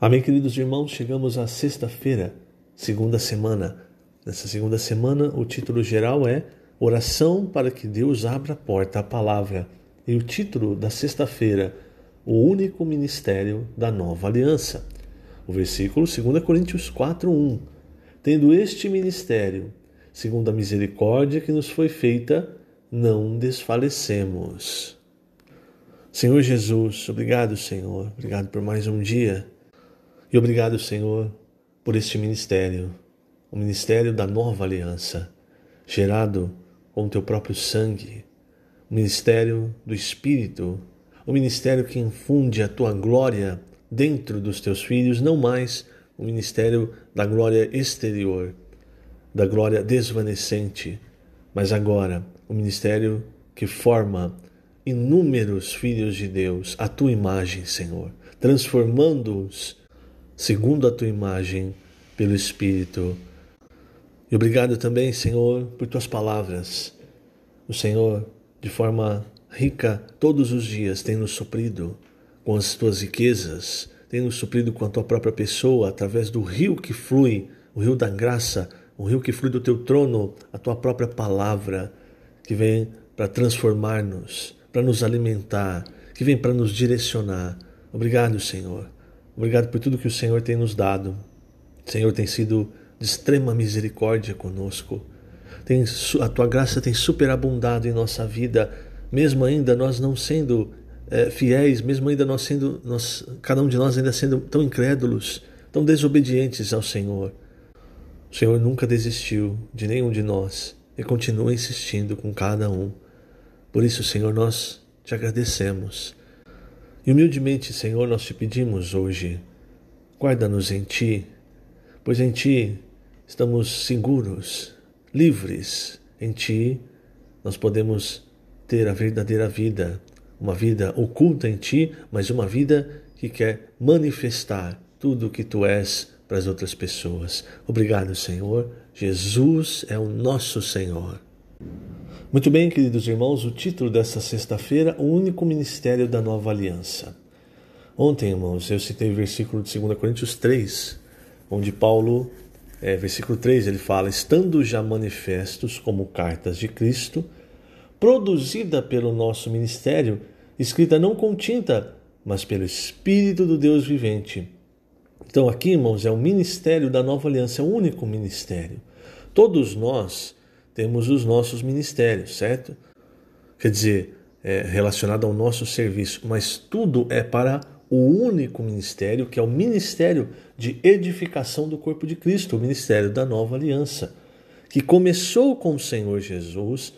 Amém, queridos irmãos, chegamos à sexta-feira, segunda semana. Nessa segunda semana, o título geral é Oração para que Deus abra a porta à palavra. E o título da sexta-feira, O único ministério da nova aliança. O versículo 2 Coríntios 4:1. Tendo este ministério, segundo a misericórdia que nos foi feita, não desfalecemos. Senhor Jesus, obrigado, Senhor. Obrigado por mais um dia. E obrigado, Senhor, por este ministério, o ministério da nova aliança, gerado com o teu próprio sangue, o ministério do Espírito, o ministério que infunde a tua glória dentro dos teus filhos, não mais o ministério da glória exterior, da glória desvanecente, mas agora o ministério que forma inúmeros filhos de Deus, à tua imagem, Senhor, transformando-os segundo a tua imagem, pelo Espírito. E obrigado também, Senhor, por tuas palavras. O Senhor, de forma rica, todos os dias, tem nos suprido com as tuas riquezas, tem nos suprido com a tua própria pessoa, através do rio que flui, o rio da graça, o rio que flui do teu trono, a tua própria palavra, que vem para transformar-nos, para nos alimentar, que vem para nos direcionar. Obrigado, Senhor. Obrigado por tudo que o Senhor tem nos dado. O Senhor tem sido de extrema misericórdia conosco. A tua graça tem superabundado em nossa vida, mesmo ainda nós não sendo fiéis, mesmo ainda cada um de nós ainda sendo tão incrédulos, tão desobedientes ao Senhor. O Senhor nunca desistiu de nenhum de nós e continua insistindo com cada um. Por isso, Senhor, nós te agradecemos. E humildemente, Senhor, nós te pedimos hoje, guarda-nos em Ti, pois em Ti estamos seguros, livres. Em Ti nós podemos ter a verdadeira vida, uma vida oculta em Ti, mas uma vida que quer manifestar tudo o que Tu és para as outras pessoas. Obrigado, Senhor. Jesus é o nosso Senhor. Muito bem, queridos irmãos, o título dessa sexta-feira, o único ministério da nova aliança. Ontem, irmãos, eu citei o versículo de 2 Coríntios 3, onde Paulo, versículo 3, ele fala: estando já manifestos como cartas de Cristo, produzida pelo nosso ministério, escrita não com tinta, mas pelo Espírito do Deus vivente. Então aqui, irmãos, é o ministério da nova aliança, é o único ministério. Todos nós temos os nossos ministérios, certo? Quer dizer, relacionado ao nosso serviço, mas tudo é para o único ministério, que é o ministério de edificação do corpo de Cristo, o ministério da nova aliança, que começou com o Senhor Jesus,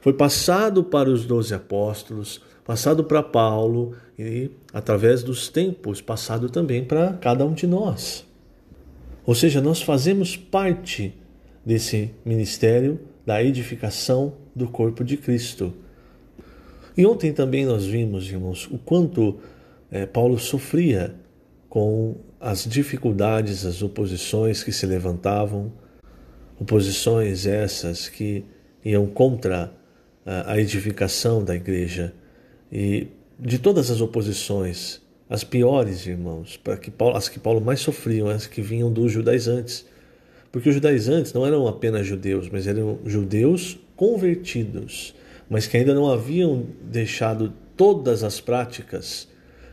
foi passado para os 12 apóstolos, passado para Paulo e, através dos tempos, passado também para cada um de nós. Ou seja, nós fazemos parte desse ministério da edificação do corpo de Cristo. E ontem também nós vimos, irmãos, o quanto Paulo sofria com as dificuldades, as oposições que se levantavam, oposições essas que iam contra a edificação da igreja. E de todas as oposições, as piores, irmãos, as que Paulo mais sofriam, as que vinham dos judaizantes. Porque os judaizantes não eram apenas judeus, mas eram judeus convertidos, mas que ainda não haviam deixado todas as práticas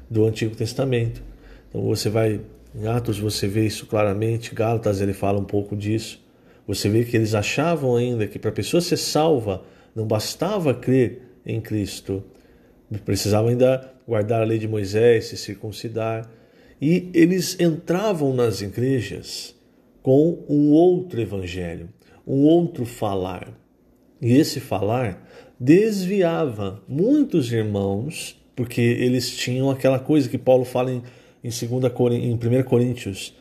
do Antigo Testamento. Então você vai em Atos, você vê isso claramente, Gálatas ele fala um pouco disso. Você vê que eles achavam ainda que para a pessoa ser salva não bastava crer em Cristo, precisava ainda guardar a lei de Moisés, se circuncidar. E eles entravam nas igrejas com um outro evangelho, um outro falar. E esse falar desviava muitos irmãos, porque eles tinham aquela coisa que Paulo fala em 1 Coríntios.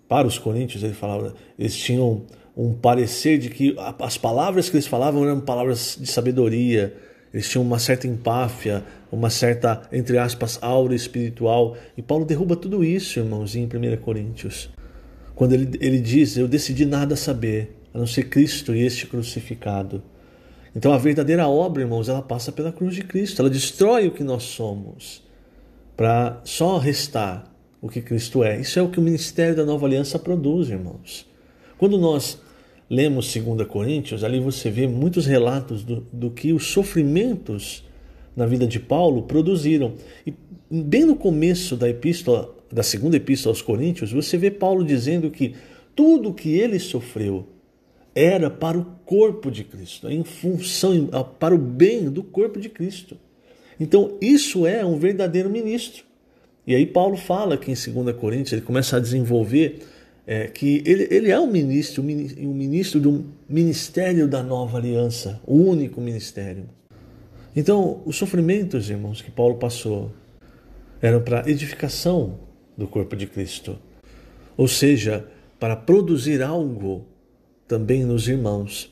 Para os coríntios, ele falava, eles tinham um parecer de que as palavras que eles falavam eram palavras de sabedoria, eles tinham uma certa empáfia, uma certa, entre aspas, aura espiritual. E Paulo derruba tudo isso, irmãos, em 1 Coríntios. Quando ele diz, eu decidi nada saber, a não ser Cristo e este crucificado. Então a verdadeira obra, irmãos, ela passa pela cruz de Cristo. Ela destrói o que nós somos, para só restar o que Cristo é. Isso é o que o ministério da Nova Aliança produz, irmãos. Quando nós lemos 2 Coríntios, ali você vê muitos relatos do que os sofrimentos na vida de Paulo produziram. E bem no começo da segunda epístola aos Coríntios, você vê Paulo dizendo que tudo que ele sofreu era para o corpo de Cristo, em função, para o bem do corpo de Cristo. Então isso é um verdadeiro ministro. E aí Paulo fala que em 2 Coríntios ele começa a desenvolver que ele é um ministro do ministério da Nova Aliança, o único ministério. Então os sofrimentos, irmãos, que Paulo passou eram para edificação do corpo de Cristo. Ou seja, para produzir algo também nos irmãos.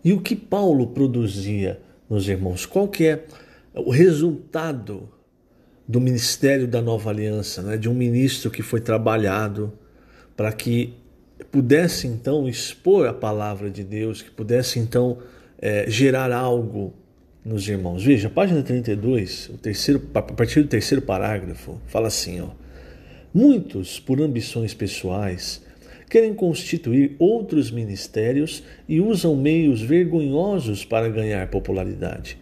E o que Paulo produzia nos irmãos? Qual que é o resultado do ministério da Nova Aliança, né? De um ministro que foi trabalhado para que pudesse então expor a palavra de Deus, que pudesse então gerar algo nos irmãos. Veja, página 32, a partir do terceiro parágrafo, fala assim, ó: muitos, por ambições pessoais, querem constituir outros ministérios e usam meios vergonhosos para ganhar popularidade.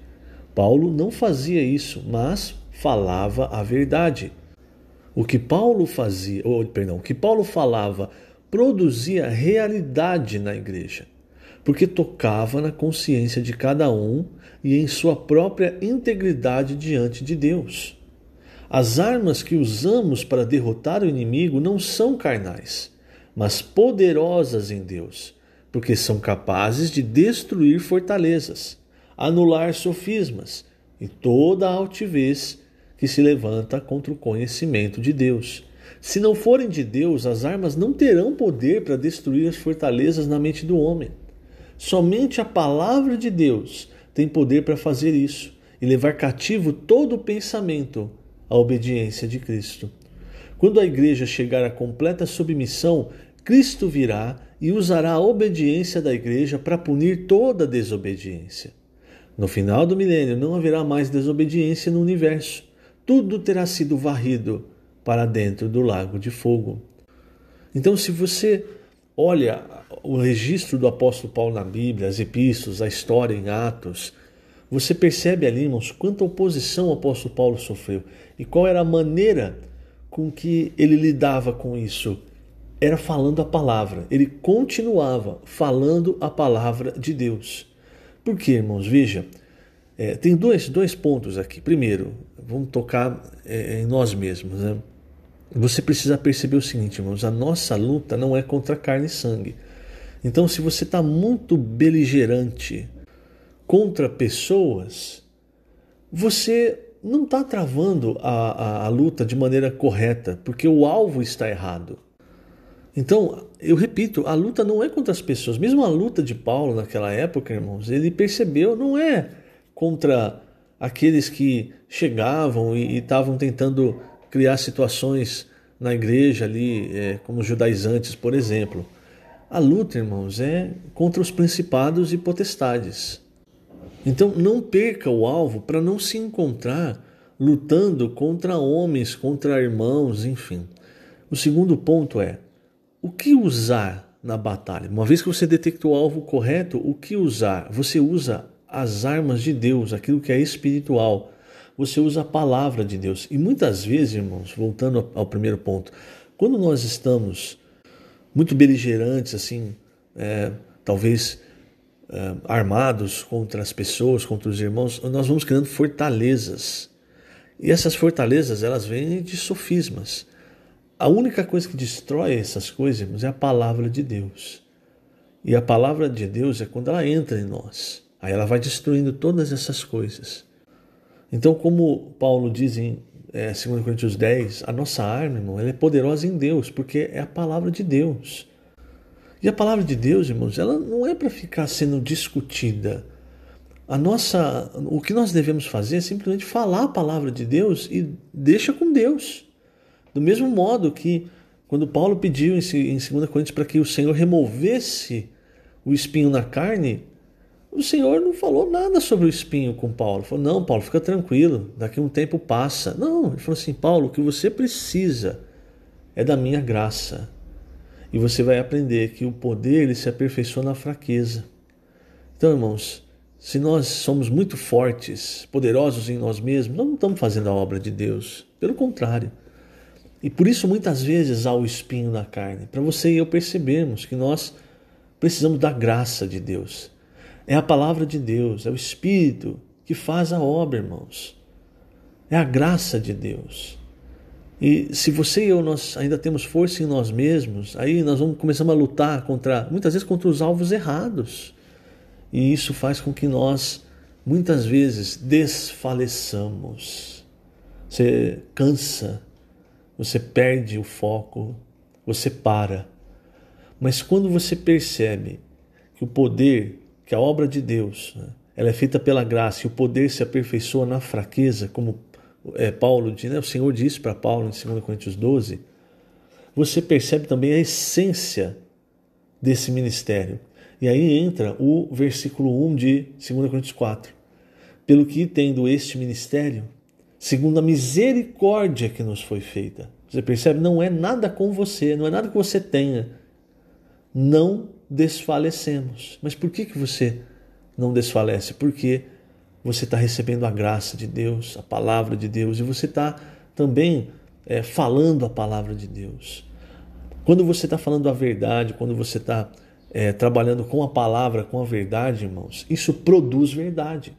Paulo não fazia isso, mas falava a verdade. O que Paulo falava produzia realidade na igreja, porque tocava na consciência de cada um e em sua própria integridade diante de Deus. As armas que usamos para derrotar o inimigo não são carnais, mas poderosas em Deus, porque são capazes de destruir fortalezas, anular sofismas e toda a altivez que se levanta contra o conhecimento de Deus. Se não forem de Deus, as armas não terão poder para destruir as fortalezas na mente do homem. Somente a palavra de Deus tem poder para fazer isso e levar cativo todo o pensamento à obediência de Cristo. Quando a igreja chegar à completa submissão, Cristo virá e usará a obediência da igreja para punir toda a desobediência. No final do milênio não haverá mais desobediência no universo. Tudo terá sido varrido para dentro do lago de fogo. Então, se você olha o registro do apóstolo Paulo na Bíblia, as epístolas, a história em Atos, você percebe ali, irmãos, quanta oposição o apóstolo Paulo sofreu e qual era a maneira com que ele lidava com isso. Era falando a palavra. Ele continuava falando a palavra de Deus. Por quê, irmãos? Veja, tem dois pontos aqui. Primeiro, vamos tocar em nós mesmos, né? Você precisa perceber o seguinte, irmãos: a nossa luta não é contra carne e sangue. Então, se você está muito beligerante contra pessoas, você não está travando a luta de maneira correta, porque o alvo está errado. Então, eu repito, a luta não é contra as pessoas. Mesmo a luta de Paulo naquela época, irmãos, ele percebeu, não é contra aqueles que chegavam e estavam tentando criar situações na igreja ali, como os judaizantes, por exemplo. A luta, irmãos, é contra os principados e potestades. Então, não perca o alvo para não se encontrar lutando contra homens, contra irmãos, enfim. O segundo ponto é: o que usar na batalha? Uma vez que você detectou o alvo correto, o que usar? Você usa as armas de Deus, aquilo que é espiritual. Você usa a palavra de Deus. E muitas vezes, irmãos, voltando ao primeiro ponto, quando nós estamos muito beligerantes, assim, talvez armados contra as pessoas, contra os irmãos, nós vamos criando fortalezas. E essas fortalezas, elas vêm de sofismas. A única coisa que destrói essas coisas, irmãos, é a palavra de Deus. E a palavra de Deus é quando ela entra em nós. Aí ela vai destruindo todas essas coisas. Então, como Paulo diz em 2 Coríntios 10, a nossa arma, irmão, ela é poderosa em Deus, porque é a palavra de Deus. E a palavra de Deus, irmãos, ela não é para ficar sendo discutida. O que nós devemos fazer é simplesmente falar a palavra de Deus e deixa com Deus. Do mesmo modo que quando Paulo pediu em 2 Coríntios para que o Senhor removesse o espinho na carne, o Senhor não falou nada sobre o espinho com Paulo. Ele falou, não, Paulo, fica tranquilo, daqui um tempo passa. Não, ele falou assim, Paulo, o que você precisa é da minha graça. E você vai aprender que o poder ele se aperfeiçoa na fraqueza. Então, irmãos, se nós somos muito fortes, poderosos em nós mesmos, nós não estamos fazendo a obra de Deus. Pelo contrário. E por isso muitas vezes há o espinho na carne. Para você e eu percebermos que nós precisamos da graça de Deus. É a palavra de Deus, é o Espírito que faz a obra, irmãos. É a graça de Deus. E se você e eu nós ainda temos força em nós mesmos, aí nós vamos começar a lutar muitas vezes contra os alvos errados. E isso faz com que nós, muitas vezes, desfaleçamos. Você cansa, você perde o foco, você para. Mas quando você percebe que o poder, que a obra de Deus, ela é feita pela graça e o poder se aperfeiçoa na fraqueza, como Paulo diz, o Senhor disse para Paulo em 2 Coríntios 12, você percebe também a essência desse ministério. E aí entra o versículo 1 de 2 Coríntios 4. Pelo que, tendo este ministério, segundo a misericórdia que nos foi feita. Você percebe? Não é nada com você, não é nada que você tenha. Não desfalecemos. Mas por que você não desfalece? Porque você está recebendo a graça de Deus, a palavra de Deus, e você está também falando a palavra de Deus. Quando você está falando a verdade, quando você está trabalhando com a palavra, com a verdade, irmãos, isso produz verdade.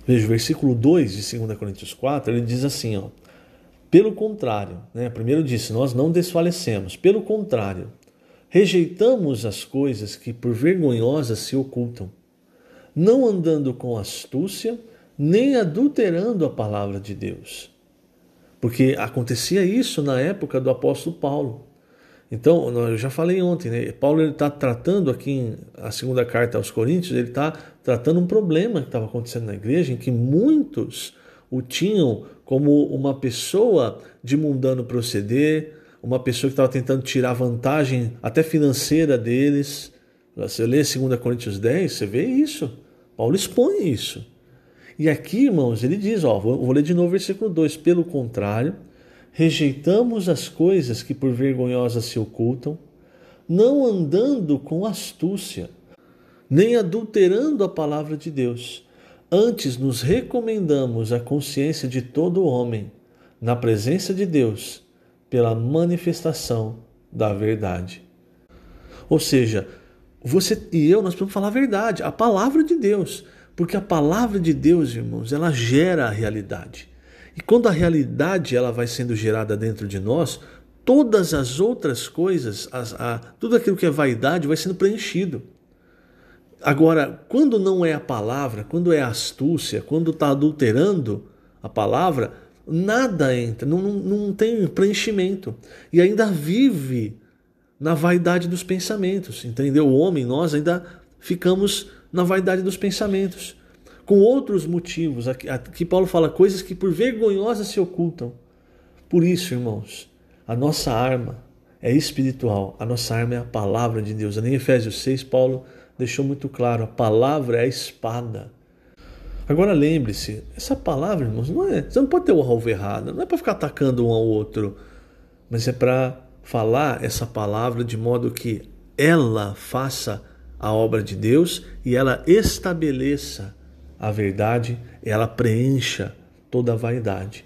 Veja, o versículo 2 de 2 Coríntios 4, ele diz assim, pelo contrário, primeiro disse, nós não desfalecemos, pelo contrário, rejeitamos as coisas que por vergonhosas se ocultam, não andando com astúcia, nem adulterando a palavra de Deus. Porque acontecia isso na época do apóstolo Paulo. Então, eu já falei ontem, Paulo está tratando aqui a segunda carta aos Coríntios, ele está tratando um problema que estava acontecendo na igreja, em que muitos o tinham como uma pessoa de mundano proceder, uma pessoa que estava tentando tirar vantagem até financeira deles. Você lê 2 Coríntios 10, você vê isso. Paulo expõe isso. E aqui, irmãos, ele diz, vou ler de novo o versículo 2, pelo contrário, rejeitamos as coisas que por vergonhosas se ocultam, não andando com astúcia, nem adulterando a palavra de Deus. Antes nos recomendamos a consciência de todo homem, na presença de Deus, pela manifestação da verdade. Ou seja, você e eu, nós precisamos falar a verdade, a palavra de Deus. Porque a palavra de Deus, irmãos, ela gera a realidade. E quando a realidade ela vai sendo gerada dentro de nós, todas as outras coisas, tudo aquilo que é vaidade vai sendo preenchido. Agora, quando não é a palavra, quando é a astúcia, quando está adulterando a palavra, nada entra, não tem preenchimento. E ainda vive na vaidade dos pensamentos, entendeu? O homem, nós ainda ficamos na vaidade dos pensamentos. Com outros motivos, aqui Paulo fala coisas que por vergonhosas se ocultam. Por isso, irmãos, a nossa arma é espiritual, a nossa arma é a palavra de Deus. Em Efésios 6, Paulo deixou muito claro, a palavra é a espada. Agora lembre-se, essa palavra, irmãos, você não pode ter o alvo errado, não é para ficar atacando um ao outro, mas é para falar essa palavra de modo que ela faça a obra de Deus e ela estabeleça a verdade, ela preencha toda a vaidade.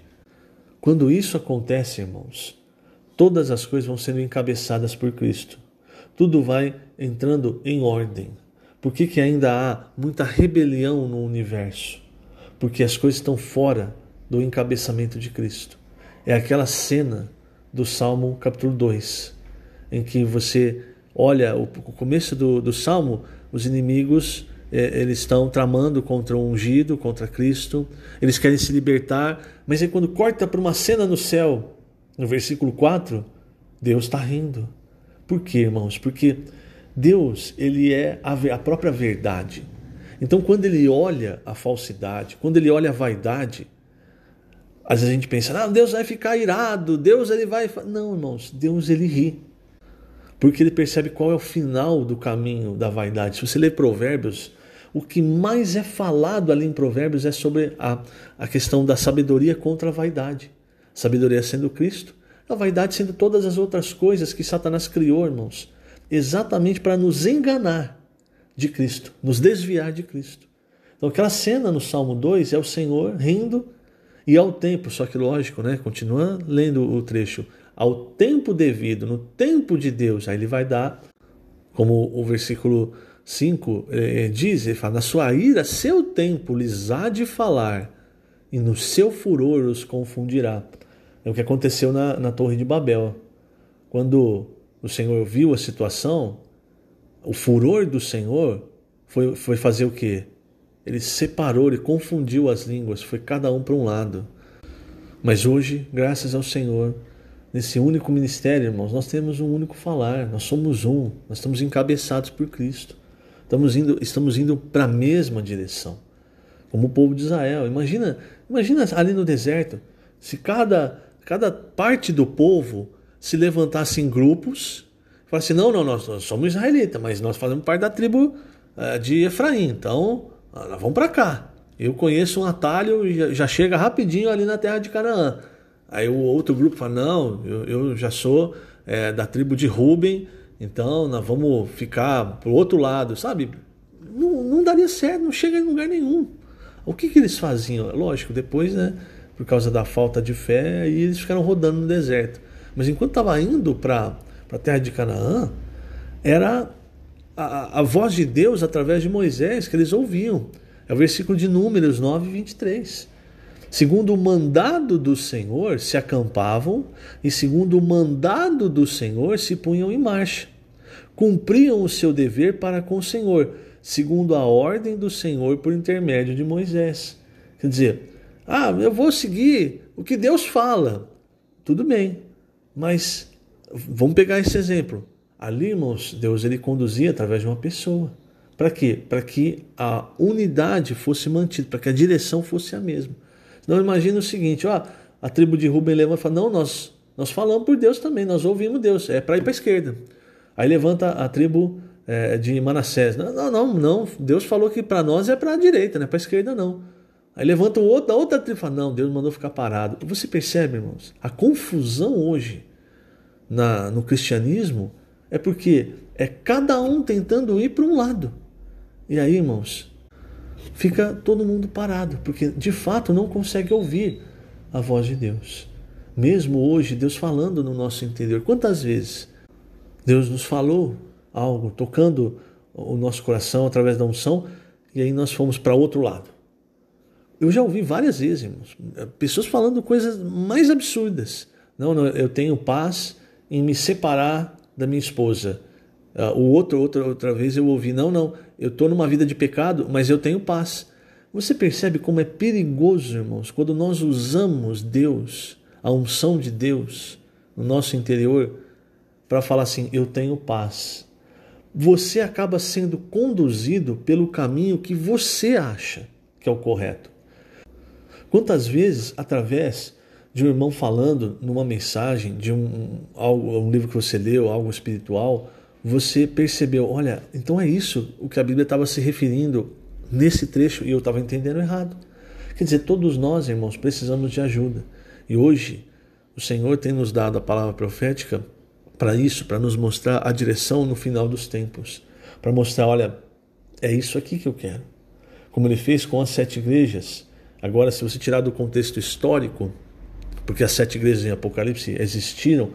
Quando isso acontece, irmãos, todas as coisas vão sendo encabeçadas por Cristo. Tudo vai entrando em ordem. Por que ainda há muita rebelião no universo? Porque as coisas estão fora do encabeçamento de Cristo. É aquela cena do Salmo capítulo 2, em que você olha o começo do Salmo, os inimigos eles estão tramando contra o ungido, contra Cristo, eles querem se libertar, mas aí quando corta para uma cena no céu, no versículo 4, Deus está rindo. Por quê, irmãos? Porque Deus, ele é a própria verdade. Então quando ele olha a falsidade, quando ele olha a vaidade, às vezes a gente pensa, Deus vai ficar irado, Deus ele vai... Não, irmãos, Deus ele ri. Porque ele percebe qual é o final do caminho da vaidade. Se você ler Provérbios, o que mais é falado ali em Provérbios é sobre a questão da sabedoria contra a vaidade. Sabedoria sendo Cristo, a vaidade sendo todas as outras coisas que Satanás criou, irmãos, exatamente para nos enganar de Cristo, nos desviar de Cristo. Então aquela cena no Salmo 2 é o Senhor rindo e ao tempo, só que lógico, né? Continua lendo o trecho, ao tempo devido, no tempo de Deus, aí ele vai dar, como o versículo 5 diz, ele fala, na sua ira, seu tempo lhes há de falar, e no seu furor os confundirá. É o que aconteceu na Torre de Babel. Quando o Senhor viu a situação, o furor do Senhor foi fazer o quê? Ele separou, ele confundiu as línguas, foi cada um para um lado. Mas hoje, graças ao Senhor, nesse único ministério, irmãos, nós temos um único falar, nós somos um, nós estamos encabeçados por Cristo. Estamos indo para a mesma direção, como o povo de Israel. Imagina ali no deserto, se cada parte do povo se levantasse em grupos, falasse, não, nós somos israelitas, mas nós fazemos parte da tribo de Efraim, então nós vamos para cá. Eu conheço um atalho e já chega rapidinho ali na terra de Canaã. Aí o outro grupo fala, não, eu já sou da tribo de Ruben, então nós vamos ficar pro outro lado, sabe? Não daria certo, não chega em lugar nenhum. O que eles faziam? Lógico, depois, né, por causa da falta de fé, aí eles ficaram rodando no deserto. Mas enquanto estava indo para a terra de Canaã, era a voz de Deus através de Moisés que eles ouviam. É o versículo de Números 9, 23. Segundo o mandado do Senhor se acampavam e segundo o mandado do Senhor se punham em marcha. Cumpriam o seu dever para com o Senhor, segundo a ordem do Senhor por intermédio de Moisés. Quer dizer, eu vou seguir o que Deus fala. Tudo bem, mas vamos pegar esse exemplo. Ali, irmãos, Deus ele conduzia através de uma pessoa. Para quê? Para que a unidade fosse mantida, para que a direção fosse a mesma. Não, imagina o seguinte, a tribo de Ruben levanta e fala, não, nós falamos por Deus também, nós ouvimos Deus, é para ir para a esquerda. Aí levanta a tribo de Manassés, não, Deus falou que para nós é para a direita, não é para a esquerda não. Aí levanta o outro da outra tribo e fala, não, Deus mandou ficar parado. Você percebe, irmãos, a confusão hoje no cristianismo é porque é cada um tentando ir para um lado. E aí, irmãos, fica todo mundo parado, porque de fato não consegue ouvir a voz de Deus. Mesmo hoje, Deus falando no nosso interior. Quantas vezes Deus nos falou algo, tocando o nosso coração através da unção, e aí nós fomos para outro lado. Eu já ouvi várias vezes, irmãos, pessoas falando coisas mais absurdas. Não, eu tenho paz em me separar da minha esposa. Outra vez eu ouvi, não, eu estou numa vida de pecado, mas eu tenho paz. Você percebe como é perigoso, irmãos, quando nós usamos Deus, a unção de Deus no nosso interior, para falar assim, eu tenho paz. Você acaba sendo conduzido pelo caminho que você acha que é o correto. Quantas vezes, através de um irmão falando numa mensagem, de um livro que você leu, algo espiritual, você percebeu, olha, então é isso o que a Bíblia estava se referindo nesse trecho e eu estava entendendo errado. Quer dizer, todos nós, irmãos, precisamos de ajuda. E hoje o Senhor tem nos dado a palavra profética para isso, para nos mostrar a direção no final dos tempos. Para mostrar, olha, é isso aqui que eu quero. Como ele fez com as 7 igrejas. Agora, se você tirar do contexto histórico, porque as 7 igrejas em Apocalipse existiram,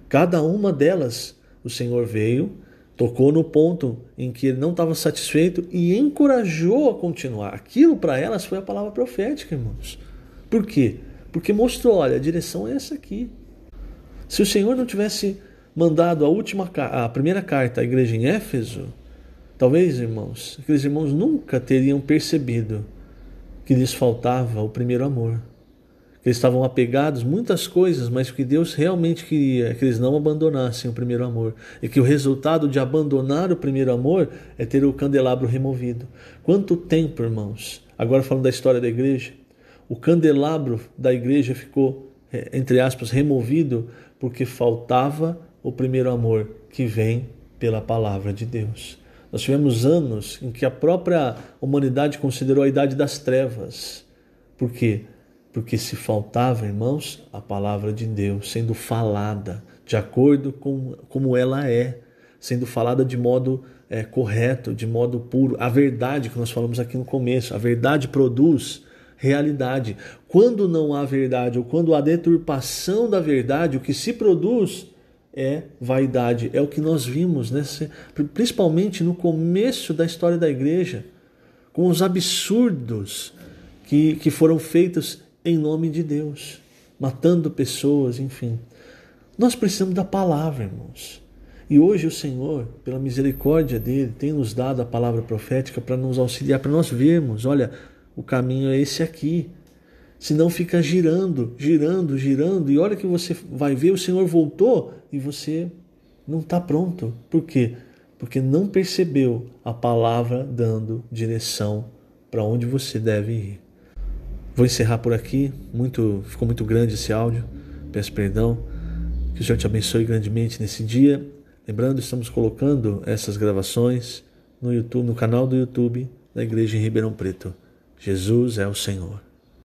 cada uma delas o Senhor veio, tocou no ponto em que ele não estava satisfeito e encorajou a continuar. Aquilo para elas foi a palavra profética, irmãos. Por quê? Porque mostrou, olha, a direção é essa aqui. Se o Senhor não tivesse mandado a primeira carta à igreja em Éfeso, talvez, irmãos, aqueles irmãos nunca teriam percebido que lhes faltava o primeiro amor. Que eles estavam apegados a muitas coisas, mas o que Deus realmente queria é que eles não abandonassem o primeiro amor. E que o resultado de abandonar o primeiro amor é ter o candelabro removido. Quanto tempo, irmãos? Agora falando da história da igreja, o candelabro da igreja ficou, entre aspas, removido porque faltava o primeiro amor que vem pela palavra de Deus. Nós tivemos anos em que a própria humanidade considerou a idade das trevas. Por quê? Porque se faltava, irmãos, a palavra de Deus sendo falada de acordo com como ela é, sendo falada de modo correto, de modo puro. A verdade que nós falamos aqui no começo, a verdade produz realidade. Quando não há verdade ou quando há deturpação da verdade, o que se produz é vaidade. É o que nós vimos, principalmente no começo da história da igreja, com os absurdos que foram feitos em nome de Deus, matando pessoas, enfim. Nós precisamos da palavra, irmãos. E hoje o Senhor, pela misericórdia dele, tem nos dado a palavra profética para nos auxiliar, para nós vermos, olha, o caminho é esse aqui. Senão fica girando, girando, girando, e olha que você vai ver, o Senhor voltou e você não está pronto. Por quê? Porque não percebeu a palavra dando direção para onde você deve ir. Vou encerrar por aqui, ficou muito grande esse áudio, peço perdão, que o Senhor te abençoe grandemente nesse dia. Lembrando, estamos colocando essas gravações no YouTube, no canal do YouTube da Igreja em Ribeirão Preto. Jesus é o Senhor.